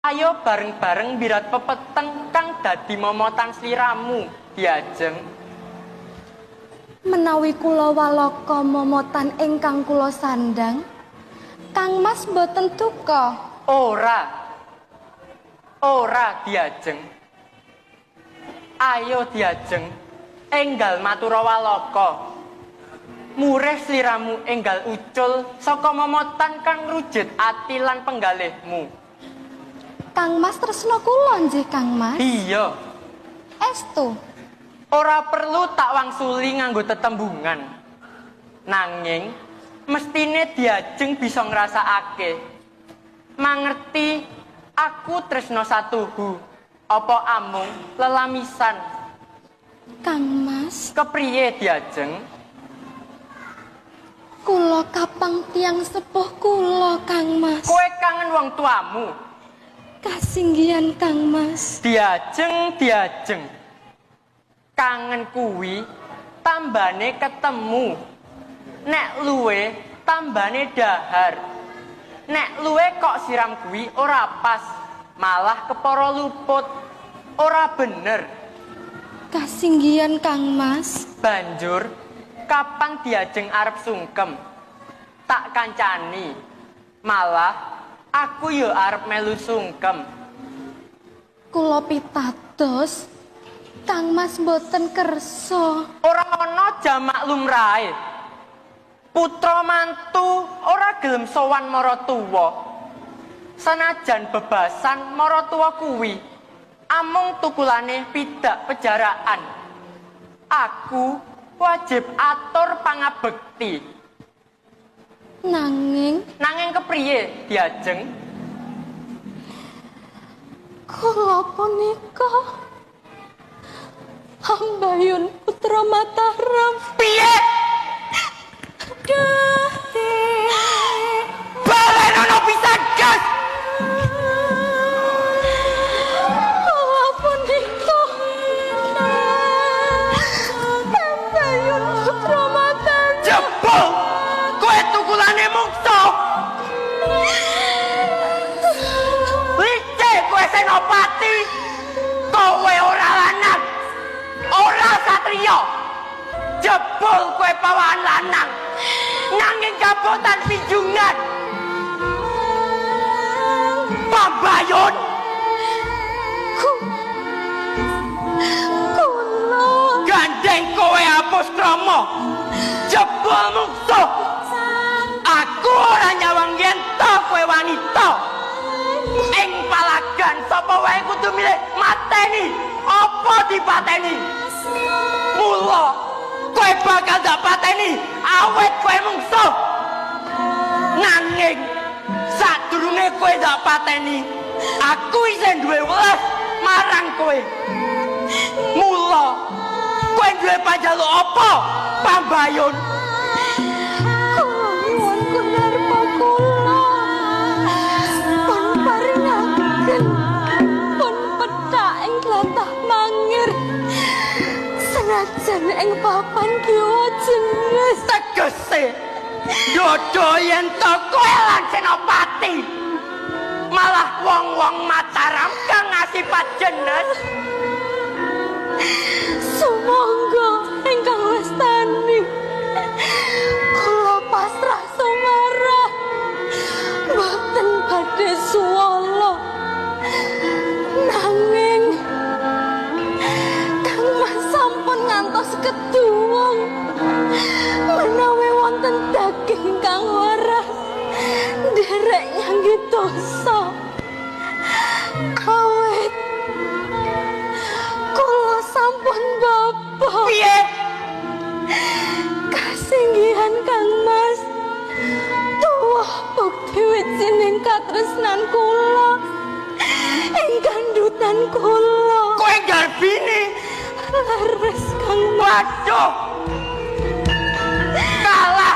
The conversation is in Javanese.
Ayo bareng-bareng birat pepeteng kang dadi momotan sliramu, Diajeng. Menawi kula waloka momotan ingkang kula sandang, Kang Mas boten duka. Ora, Diajeng. Ayo Diajeng, enggal matura waloka. Murih sliramu enggal ucul saka momotan kang rujit ati lan penggalihmu. Kang Mas tresna kula nggih Kang Mas. Iya. Estu. Ora perlu tak wangsuli nganggo tetembungan. Nanging mestine Diajeng bisa ngrasakake. Mangerti aku tresna satuhu. Apa amung lelamisan? Kang Mas, kepriye Diajeng? Kula kapang tiang sepuh kula Kang Mas. Kowe kangen wong tuamu. Kasinggihan Kang Mas. Diajeng. Kangen kuwi tambane ketemu. Nek luwe tambane dahar. Nek luwe kok siram kuwi ora pas, malah kepara luput. Ora bener. Kasinggihan Kang Mas. Banjur kapan Diajeng arep sungkem? Tak kancani. Malah aku yo arep melu sungkem. Kula pitados Kang Mas boten kersa. Ora ana jamak lumrahe. Putra mantu ora gelem sowan maratuwa. Sanajan bebasan maratuwa kuwi amung tukulane pidak pejaraan. Aku wajib atur pangabekti. Nanging kepriye Diajeng? Kula punika Hambayun putra Mataram. Piye? Balenono pisan gas. Kula punika Hambayun putra Mataram. Jebul! Kowe tukulane mungsa. Licik kowe senopati. Kowe ora lanang. Ora satriya. Jebul kowe pawahan lanang. Nanging kabotan pinjungan. Pambayun. Kula Gandeng kowe hapus krama. Jebul mungsuh. Aku ora nyawang yen to kowe wanita. Ing palagan sapa wae kudu milih mateni apa dipateni. Mula kowe bakal dak pateni awet kowe mungsuh. Nanging sadurunge kowe dak pateni, aku isih duwe welas marang kowe. Mula kowe duwe panjaluk apa, Pambayun? kula nyuwun kunarpa kula pun paringaken pun pethak ing tlatah Mangir senajan ing papan kiwa jenis. Tegese dodo yen to kowe lan senopati malah wong-wong Mataram kang ngasipat jenes. Sumangga ingkang wastani kula pasrah sumarah boten badhe suwala. Nanging Kang Mas sampun ngantos keduwung menawi wonten daging kang waras nderek nyangge dosa. Awit kula sampun bapa. Piye? Kasinggihan Kang Mas. Tuwuh bukti wijining katresnan kula ing kandhutan kula. Kowe garbini. Leres Kang Mas. Waduh. Kalah